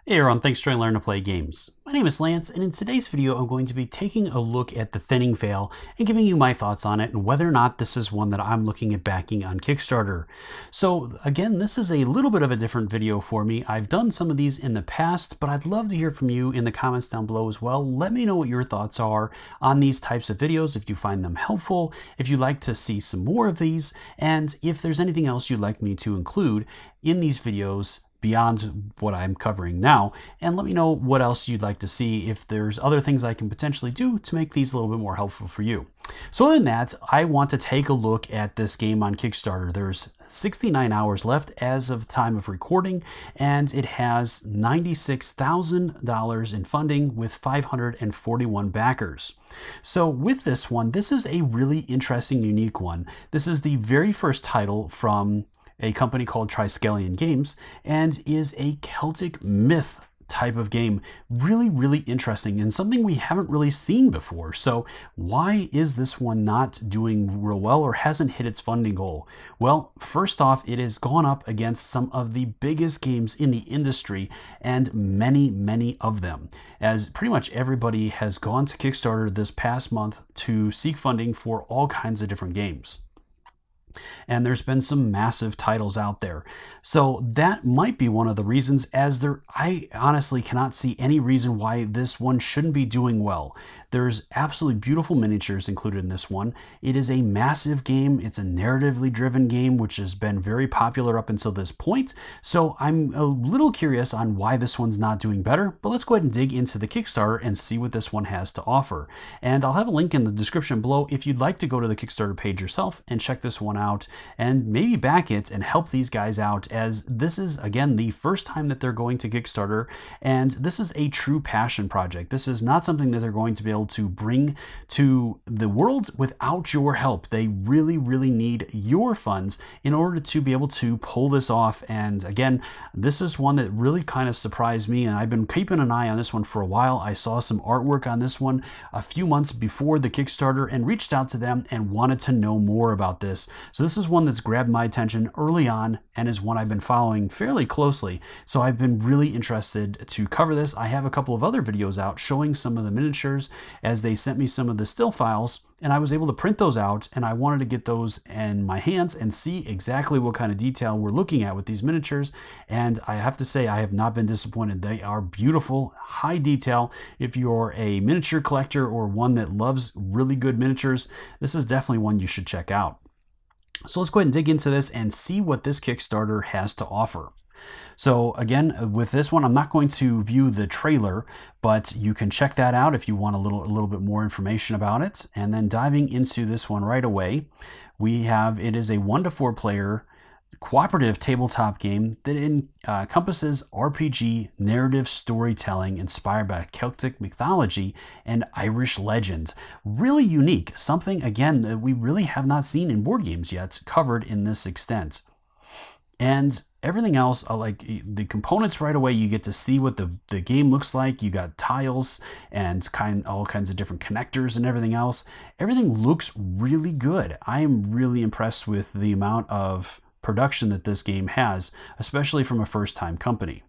Hey everyone, thanks for learning to play games. My name is Lance, and in today's video I'm going to be taking a look at the Thinning Veil and giving you my thoughts on it and whether or not this is one that I'm looking at backing on Kickstarter. So again, this is a little bit of a different video for me. I've done some of these in the past, but I'd love to hear from you in the comments down below as well. Let me know what your thoughts are on these types of videos, if you find them helpful, if you'd like to see some more of these, and if there's anything else you'd like me to include in these videos beyond what I'm covering now, and let me know what else you'd like to see, if there's other things I can potentially do to make these a little bit more helpful for you. So other than that, I want to take a look at this game on Kickstarter. There's 69 hours left as of the time of recording, and it has $96,000 in funding with 541 backers. So with this one, this is a really interesting, unique one. This is the very first title from a company called Triskelion Games, and is a Celtic myth type of game. Really interesting, and something we haven't really seen before. So why is this one not doing real well or hasn't hit its funding goal? Well, first off, it has gone up against some of the biggest games in the industry, and many of them, as pretty much everybody has gone to Kickstarter this past month to seek funding for all kinds of different games. And there's been some massive titles out there. So that might be one of the reasons, I honestly cannot see any reason why this one shouldn't be doing well. There's absolutely beautiful miniatures included in this one. It is a massive game. It's a narratively driven game, which has been very popular up until this point. So I'm a little curious on why this one's not doing better, but let's go ahead and dig into the Kickstarter and see what this one has to offer. And I'll have a link in the description below if you'd like to go to the Kickstarter page yourself and check this one out and maybe back it and help these guys out, as this is, again, the first time that they're going to Kickstarter, and this is a true passion project. This is not something that they're going to be able to bring to the world without your help. They really need your funds in order to be able to pull this off. And again, this is one that really kind of surprised me, and I've been keeping an eye on this one for a while. I saw some artwork on this one a few months before the Kickstarter and reached out to them and wanted to know more about this. So this is one that's grabbed my attention early on and is one I've been following fairly closely. So I've been really interested to cover this. I have a couple of other videos out showing some of the miniatures, as they sent me some of the still files, and I was able to print those out, and I wanted to get those in my hands and see exactly what kind of detail we're looking at with these miniatures. And I have to say, I have not been disappointed. They are beautiful, high detail. If you're a miniature collector or one that loves really good miniatures, this is definitely one you should check out. So let's go ahead and dig into this and see what this Kickstarter has to offer. So again, with this one, I'm not going to view the trailer, but you can check that out if you want a little bit more information about it. And then diving into this one right away, it is a 1 to 4 player cooperative tabletop game that encompasses RPG narrative storytelling inspired by Celtic mythology and Irish legends. Really unique, something again that we really have not seen in board games yet covered in this extent. And everything else, like the components right away, you get to see what the game looks like. You got tiles and all kinds of different connectors and everything else. Everything looks really good. I am really impressed with the amount of production that this game has, especially from a first-time company.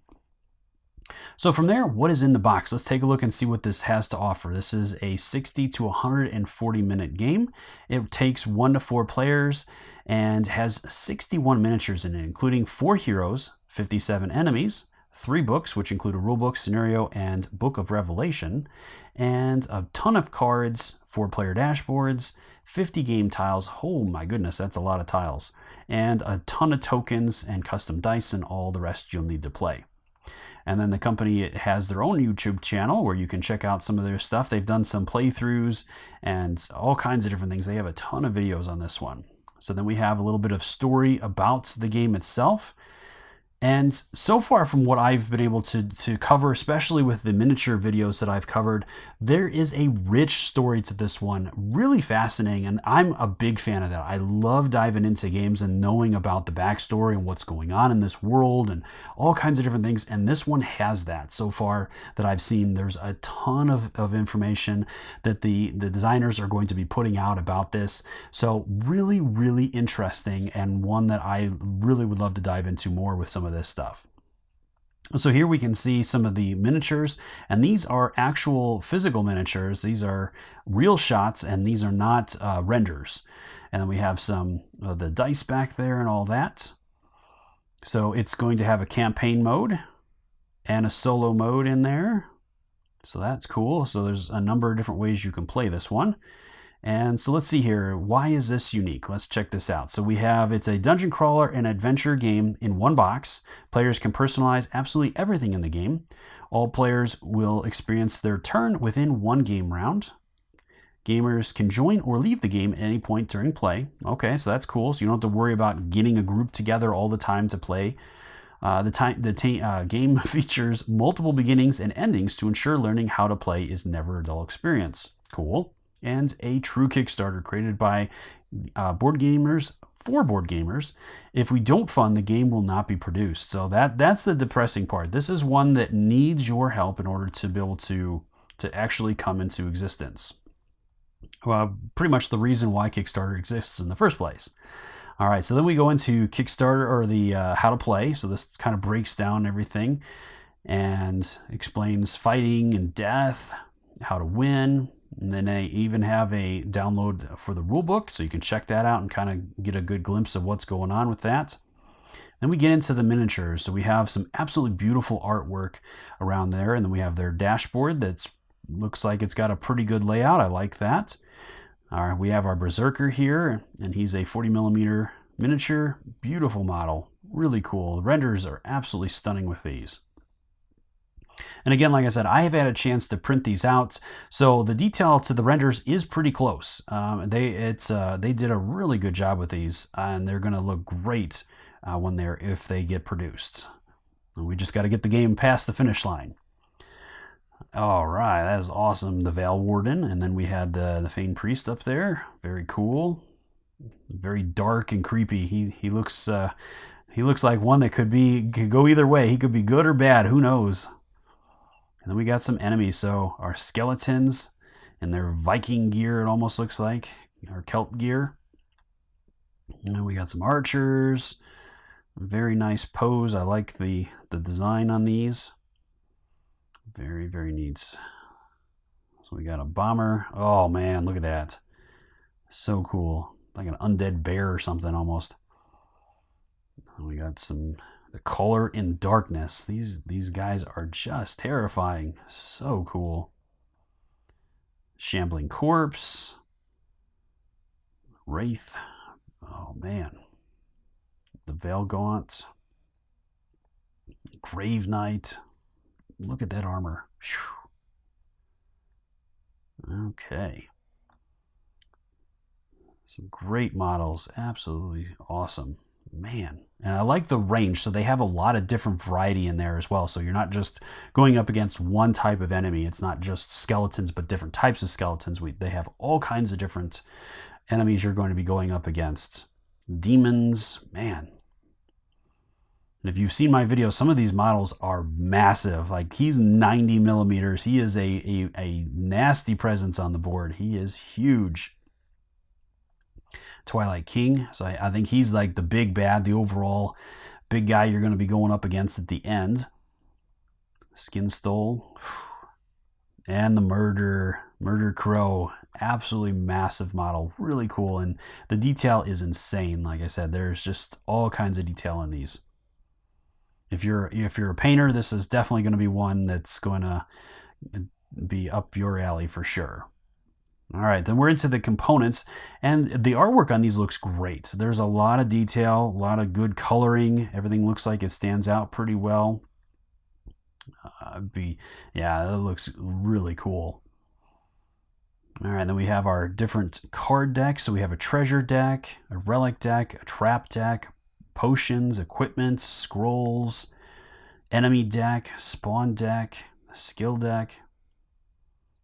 So from there, what is in the box? Let's take a look and see what this has to offer. This is a 60 to 140 minute game. It takes 1 to 4 players and has 61 miniatures in it, including 4 heroes, 57 enemies, 3 books, which include a rulebook, scenario, and Book of Revelation, and a ton of cards, 4-player dashboards, 50 game tiles. Oh my goodness, that's a lot of tiles. And a ton of tokens and custom dice and all the rest you'll need to play. And then the company has their own YouTube channel where you can check out some of their stuff. They've done some playthroughs and all kinds of different things. They have a ton of videos on this one. So then we have a little bit of story about the game itself. And so far from what I've been able to cover, especially with the miniature videos that I've covered, there is a rich story to this one. Really fascinating, and I'm a big fan of that. I love diving into games and knowing about the backstory and what's going on in this world and all kinds of different things, and this one has that so far that I've seen. There's a ton of information that the designers are going to be putting out about this. So really interesting, and one that I really would love to dive into more with some of this stuff. So here we can see some of the miniatures, and these are actual physical miniatures. These are real shots, and these are not renders. And then we have some of the dice back there and all that. So it's going to have a campaign mode and a solo mode in there. So that's cool. So there's a number of different ways you can play this one. And so let's see here. Why is this unique? Let's check this out. So we have, it's a dungeon crawler and adventure game in one box. Players can personalize absolutely everything in the game. All players will experience their turn within one game round. Gamers can join or leave the game at any point during play. Okay, so that's cool. So you don't have to worry about getting a group together all the time to play. The game features multiple beginnings and endings to ensure learning how to play is never a dull experience. Cool. And a true Kickstarter created by board gamers for board gamers. If we don't fund, the game will not be produced. So that's the depressing part. This is one that needs your help in order to be able to actually come into existence. Pretty much the reason why Kickstarter exists in the first place. All right, so then we go into Kickstarter, or the how to play. So this kind of breaks down everything and explains fighting and death, how to win. And then they even have a download for the rulebook, so you can check that out and kind of get a good glimpse of what's going on with that. Then we get into the miniatures. So we have some absolutely beautiful artwork around there, and then we have their dashboard that looks like it's got a pretty good layout. I like that. All right, we have our Berserker here, and he's a 40mm miniature. Beautiful model, really cool. The renders are absolutely stunning with these. And again, like I said, I have had a chance to print these out, so the detail to the renders is pretty close. They did a really good job with these, and they're going to look great if they get produced. We just got to get the game past the finish line. All right, that is awesome. The Veil Warden, and then we had the Feigned Priest up there. Very cool, very dark and creepy. He looks like one that could go either way. He could be good or bad. Who knows? And then we got some enemies. So our skeletons in their Viking gear, it almost looks like, our Celt gear. And then we got some archers. Very nice pose. I like the design on these. Very, very neat. So we got a bomber. Oh man, look at that. So cool. Like an undead bear or something almost. And we got the color in darkness. These guys are just terrifying. So cool. Shambling Corpse. Wraith. Oh man. The Veil Gaunt. Grave Knight. Look at that armor. Whew. Okay. Some great models. Absolutely awesome. Man. And I like the range. So they have a lot of different variety in there as well. So you're not just going up against one type of enemy. It's not just skeletons, but different types of skeletons. They have all kinds of different enemies you're going to be going up against. Demons. Man. And if you've seen my videos, some of these models are massive. Like, he's 90mm. He is a nasty presence on the board. He is huge. Twilight King. So I think he's like the big bad, the overall big guy you're going to be going up against at the end. Skin Stole. And the Murder Crow. Absolutely massive model. Really cool. And the detail is insane. Like I said, there's just all kinds of detail in these. If you're a painter, this is definitely going to be one that's going to be up your alley for sure. All right, then we're into the components, and the artwork on these looks great. There's a lot of detail, a lot of good coloring. Everything looks like it stands out pretty well. Yeah, it looks really cool. All right, then we have our different card decks. So we have a treasure deck, a relic deck, a trap deck, potions, equipment, scrolls, enemy deck, spawn deck, skill deck,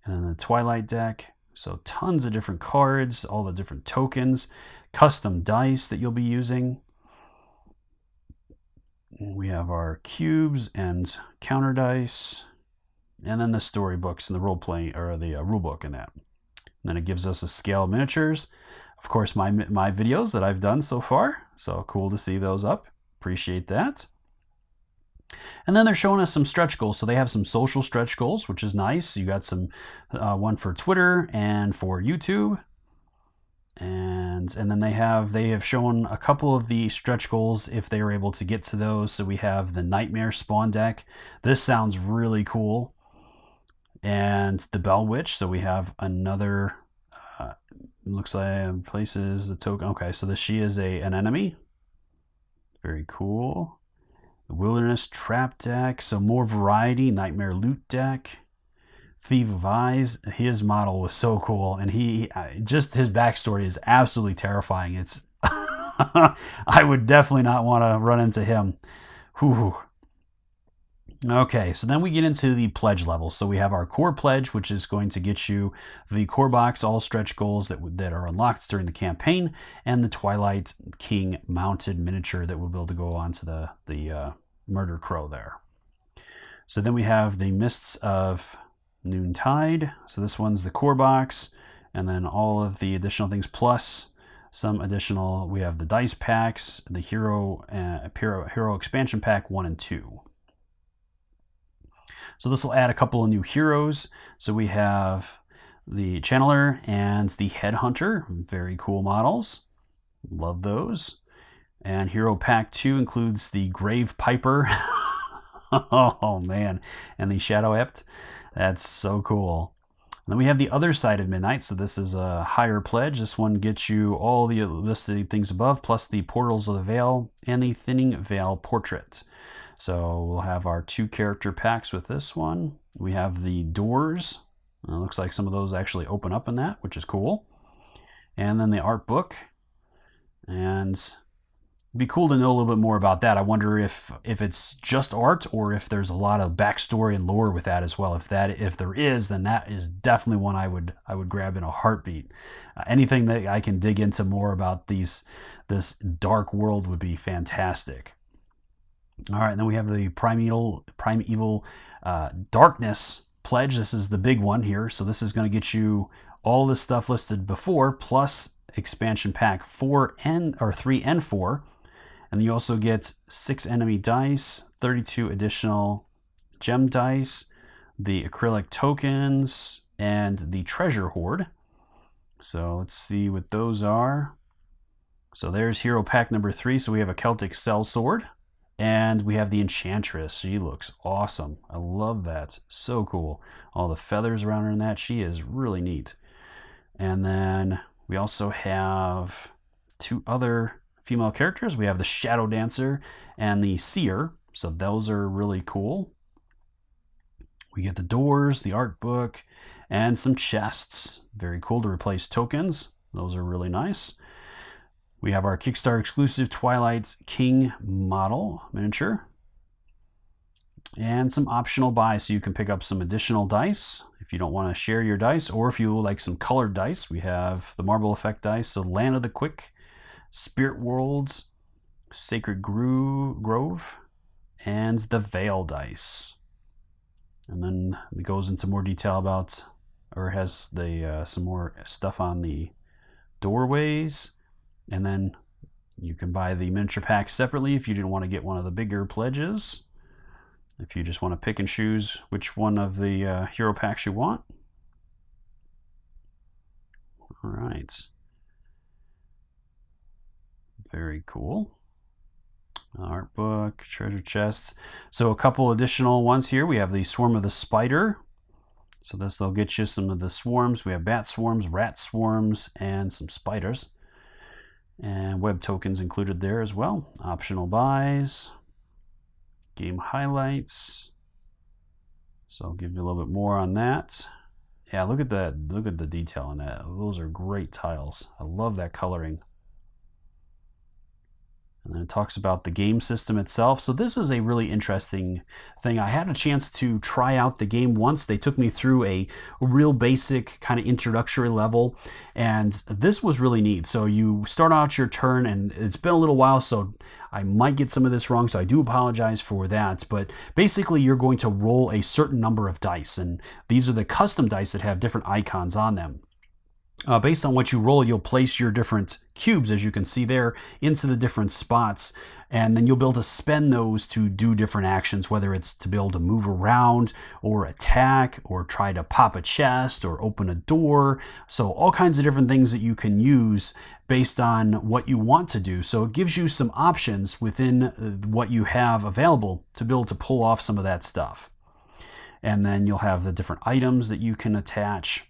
and then the Twilight deck. So tons of different cards, all the different tokens, custom dice that you'll be using. We have our cubes and counter dice, and then the storybooks and the role-playing, or the rule book in that. And then it gives us a scale miniatures. Of course, my videos that I've done so far. So cool to see those up. Appreciate that. And then they're showing us some stretch goals. So they have some social stretch goals, which is nice. You got some one for Twitter and for YouTube. And then they have shown a couple of the stretch goals if they were able to get to those. So we have the Nightmare Spawn deck. This sounds really cool. And the Bell Witch. So we have another, looks like places the token. Okay, so she is an enemy. Very cool. The Wilderness Trap deck. So more variety. Nightmare Loot deck. Thief of Eyes, his model was so cool, and just his backstory is absolutely terrifying. It's I would definitely not want to run into him. Whew. Okay, so then we get into the pledge levels. So we have our core pledge, which is going to get you the core box, all stretch goals that are unlocked during the campaign, and the Twilight King mounted miniature that will be able to go onto the Murder Crow there. So then we have the Mists of Noontide. So this one's the core box, and then all of the additional things plus some additional. We have the dice packs, the hero expansion pack 1 and 2. So this will add a couple of new heroes. So we have the Channeler and the Headhunter, very cool models. Love those. And Hero Pack 2 includes the Grave Piper. Oh man, and the Shadow Ept. That's so cool. And then we have the Other Side of Midnight. So this is a higher pledge. This one gets you all the listed things above, plus the Portals of the Veil and the Thinning Veil Portrait. So we'll have our 2 character packs with this one. We have the Doors. It looks like some of those actually open up in that, which is cool. And then the art book. And it'd be cool to know a little bit more about that. I wonder if it's just art or if there's a lot of backstory and lore with that as well. If there is, then that is definitely one I would grab in a heartbeat. Anything that I can dig into more about this dark world would be fantastic. All right, and then we have the Primeval Darkness pledge. This is the big one here. So this is going to get you all this stuff listed before, plus expansion pack 3 and 4. And you also get 6 enemy dice, 32 additional gem dice, the acrylic tokens, and the treasure hoard. So let's see what those are. So there's hero pack number 3. So we have a Celtic Sellsword, and we have the Enchantress. She looks awesome. I love that. So cool. All the feathers around her in that. She is really neat. And then we also have 2 other female characters. We have the Shadow Dancer and the Seer. So those are really cool. We get the Doors, the art book, and some chests. Very cool to replace tokens. Those are really nice. We have our Kickstarter exclusive Twilight King model miniature. And some optional buys, so you can pick up some additional dice if you don't want to share your dice, or if you like some colored dice. We have the Marble Effect dice, so Land of the Quick, Spirit Worlds, Sacred Grove, and the Veil dice. And then it goes into more detail about, or has the some more stuff on the doorways. And then you can buy the miniature pack separately if you didn't want to get one of the bigger pledges. If you just want to pick and choose which one of the hero packs you want. All right. Very cool. Art book, treasure chests. So a couple additional ones here. We have the Swarm of the Spider. So this will get you some of the swarms. We have bat swarms, rat swarms, and some spiders. And web tokens included there as well. Optional buys. Game highlights. So I'll give you a little bit more on that. Yeah, look at that. Look at the detail on that. Those are great tiles. I love that coloring. And then it talks about the game system itself. So this is a really interesting thing. I had a chance to try out the game once. They took me through a real basic kind of introductory level, and this was really neat. So you start out your turn, and it's been a little while, so I might get some of this wrong, so I do apologize for that. But basically, you're going to roll a certain number of dice, and these are the custom dice that have different icons on them. Based on what you roll, you'll place your different cubes, as you can see there, into the different spots, and then you'll be able to spend those to do different actions, whether it's to be able to move around or attack or try to pop a chest or open a door. So all kinds of different things that you can use based on what you want to do. So it gives you some options within what you have available to be able to pull off some of that stuff. And then you'll have the different items that you can attach.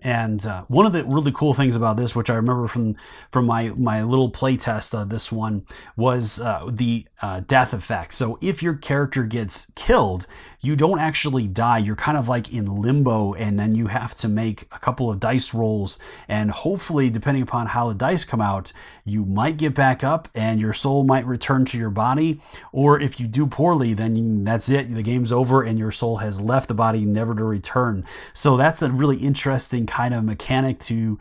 And one of the really cool things about this, which I remember from my little play test of this one, was the death effect. So if your character gets killed, you don't actually die. You're kind of like in limbo, and then you have to make a couple of dice rolls, and hopefully, depending upon how the dice come out, you might get back up and your soul might return to your body. Or if you do poorly, then that's it. The game's over and your soul has left the body, never to return. So that's a really interesting kind of mechanic to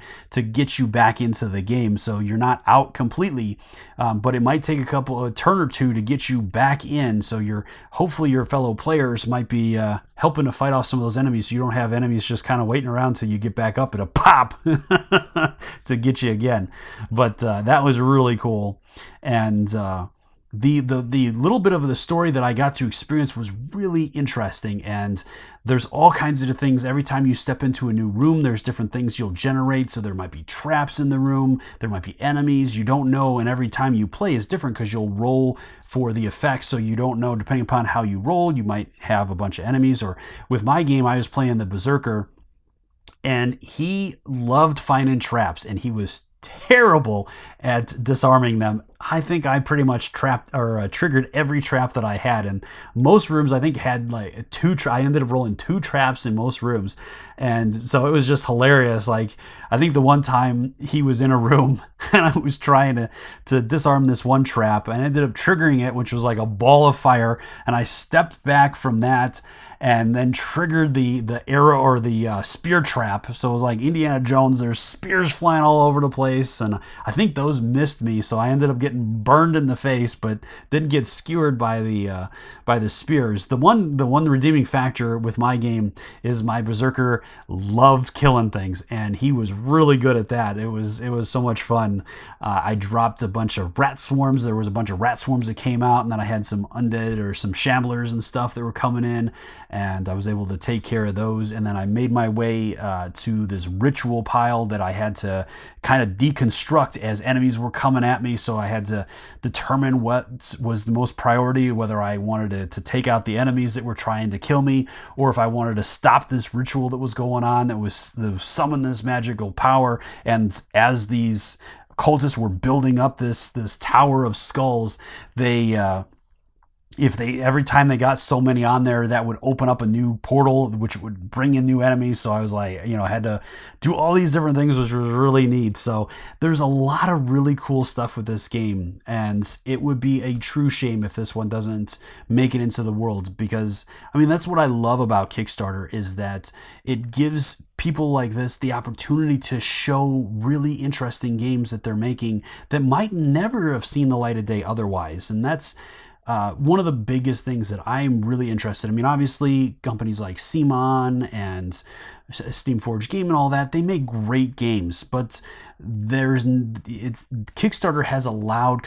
get you back into the game. So you're not out completely, but it might take a turn or two to get you back in. So hopefully your fellow players might be helping to fight off some of those enemies, so you don't have enemies just kind of waiting around till you get back up at a pop to get you again. But that was really cool. And the little bit of the story that I got to experience was really interesting, and there's all kinds of things. Every time you step into a new room, there's different things you'll generate. So there might be traps in the room, there might be enemies, you don't know, and every time you play is different because you'll roll for the effects, so you don't know, depending upon how you roll, you might have a bunch of enemies. Or with my game, I was playing the Berserker, and he loved finding traps, and he was terrible at disarming them. I think I pretty much triggered every trap that I had, and most rooms I think had like I ended up rolling 2 traps in most rooms, and so it was just hilarious. Like, I think the one time he was in a room and I was trying to disarm this one trap, and I ended up triggering it, which was like a ball of fire, and I stepped back from that and then triggered the arrow or the spear trap. So it was like Indiana Jones. There's spears flying all over the place, and I think those missed me, so I ended up getting burned in the face, but didn't get skewered by the spears. The one redeeming factor with my game is my Berserker loved killing things, and he was really good at that. It was so much fun. I dropped a bunch of rat swarms. There was a bunch of rat swarms that came out, and then I had some undead or some shamblers and stuff that were coming in, and I was able to take care of those. And then I made my way to this ritual pile that I had to kind of deconstruct as enemies were coming at me. So I had to determine what was the most priority, whether I wanted to take out the enemies that were trying to kill me, or if I wanted to stop this ritual that was going on that was summon this magical power. And as these cultists were building up this tower of skulls, every time they got so many on there, that would open up a new portal, which would bring in new enemies. So I was like, I had to do all these different things, which was really neat. So there's a lot of really cool stuff with this game, and it would be a true shame if this one doesn't make it into the world, because that's what I love about Kickstarter, is that it gives people like this the opportunity to show really interesting games that they're making that might never have seen the light of day otherwise. And that's one of the biggest things that I'm really interested in. Obviously, companies like CMON and Steamforged Game and all that, they make great games, but Kickstarter has allowed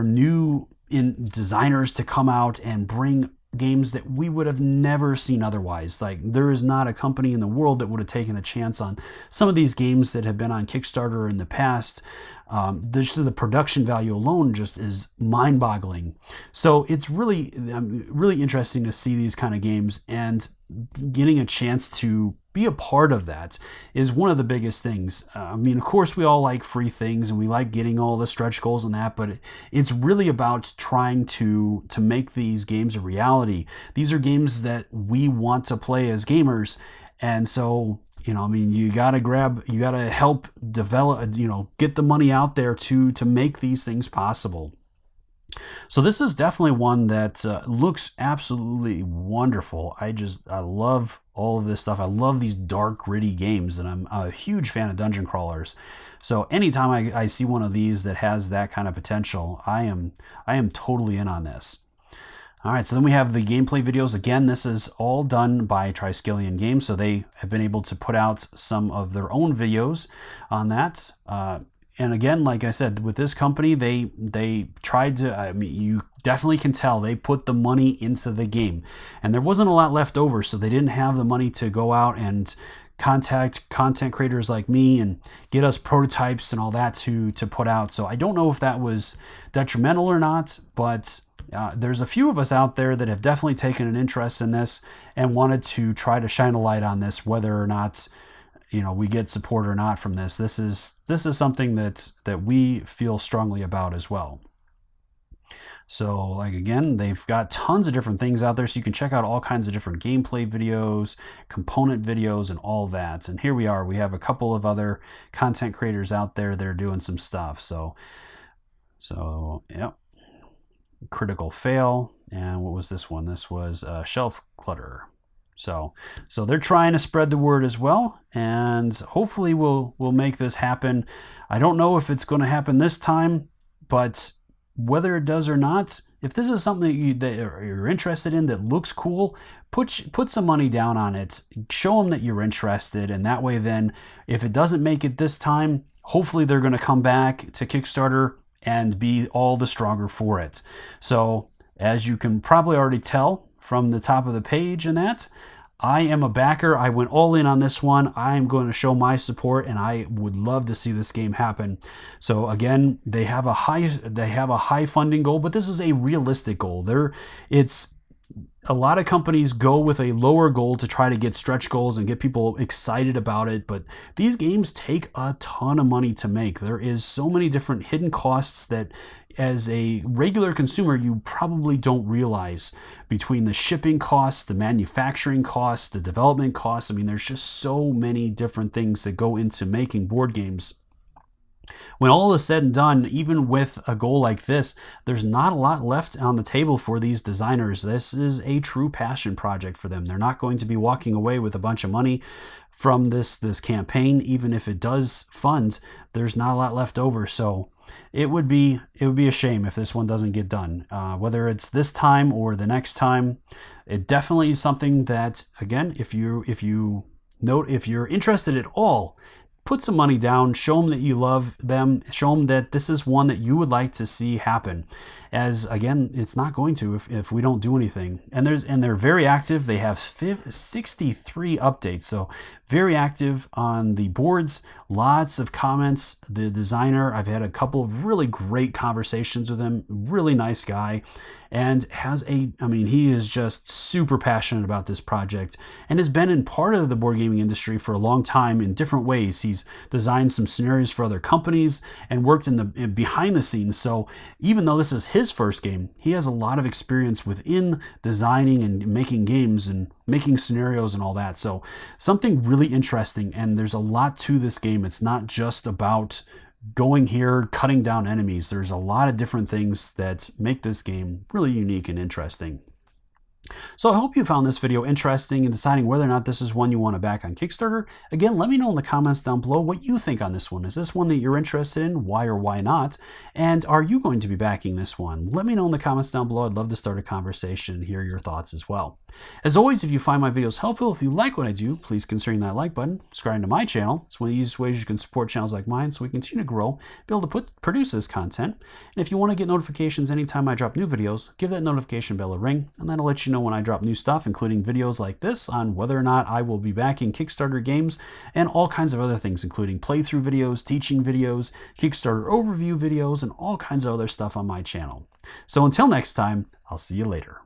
new designers to come out and bring games that we would have never seen otherwise. Like, there is not a company in the world that would have taken a chance on some of these games that have been on Kickstarter in the past. The production value alone just is mind-boggling. So it's really, really interesting to see these kind of games, and getting a chance to be a part of that is one of the biggest things. Of course, we all like free things, and we like getting all the stretch goals and that, but it's really about trying to make these games a reality. These are games that we want to play as gamers, and so you gotta help develop, get the money out there to make these things possible. So this is definitely one that looks absolutely wonderful. I love all of this stuff. I love these dark, gritty games, and I'm a huge fan of dungeon crawlers. So anytime I see one of these that has that kind of potential, I am totally in on this. All right, so then we have the gameplay videos. Again, this is all done by Triskelion Games, so they have been able to put out some of their own videos on that. And again, like I said, with this company, they tried to, I mean, you definitely can tell they put the money into the game. And there wasn't a lot left over, so they didn't have the money to go out and contact content creators like me and get us prototypes and all that to put out. So I don't know if that was detrimental or not, but there's a few of us out there that have definitely taken an interest in this and wanted to try to shine a light on this, whether or not, you know, we get support or not from this. This is something that we feel strongly about as well. So, like, again, they've got tons of different things out there, so you can check out all kinds of different gameplay videos, component videos, and all that. And here we are. We have a couple of other content creators out there that are doing some stuff. So yeah. Critical Fail. And what was this one? This was Shelf Clutter. So they're trying to spread the word as well, and hopefully we'll make this happen. I don't know if it's going to happen this time, but whether it does or not, if this is something that you're interested in that looks cool, put some money down on it. Show them that you're interested, and that way then, if it doesn't make it this time, hopefully they're going to come back to Kickstarter and be all the stronger for it. So as you can probably already tell from the top of the page and that, I am a backer. I went all in on this one. I am going to show my support, and I would love to see this game happen. So again, they have a high funding goal, but this is a realistic goal. A lot of companies go with a lower goal to try to get stretch goals and get people excited about it, but these games take a ton of money to make. There is so many different hidden costs that as a regular consumer you probably don't realize, between the shipping costs, the manufacturing costs, the development costs. I mean, there's just so many different things that go into making board games. When all is said and done, even with a goal like this, there's not a lot left on the table for these designers. This is a true passion project for them. They're not going to be walking away with a bunch of money from this campaign. Even if it does fund, there's not a lot left over. So it would be a shame if this one doesn't get done. Whether it's this time or the next time, it definitely is something that, again, if you're interested at all, put some money down, show them that you love them, show them that this is one that you would like to see happen. As again, it's not going to if we don't do anything. And they're very active. They have 63 updates, so very active on the boards. Lots of comments. The designer, I've had a couple of really great conversations with him. Really nice guy, and he is just super passionate about this project and has been in part of the board gaming industry for a long time in different ways. He's designed some scenarios for other companies and worked in behind the scenes. So even though this is his first game, he has a lot of experience within designing and making games and making scenarios and all that. So something really interesting, and there's a lot to this game. It's not just about going here, cutting down enemies. There's a lot of different things that make this game really unique and interesting. So I hope you found this video interesting in deciding whether or not this is one you want to back on Kickstarter. Again, let me know in the comments down below what you think on this one. Is this one that you're interested in? Why or why not? And are you going to be backing this one? Let me know in the comments down below. I'd love to start a conversation and hear your thoughts as well. As always, if you find my videos helpful, if you like what I do, please consider that like button, subscribing to my channel. It's one of the easiest ways you can support channels like mine so we continue to grow, be able to produce this content. And if you want to get notifications anytime I drop new videos, give that notification bell a ring, and that'll let you know when I drop new stuff, including videos like this on whether or not I will be backing Kickstarter games, and all kinds of other things, including playthrough videos, teaching videos, Kickstarter overview videos, and all kinds of other stuff on my channel. So until next time, I'll see you later.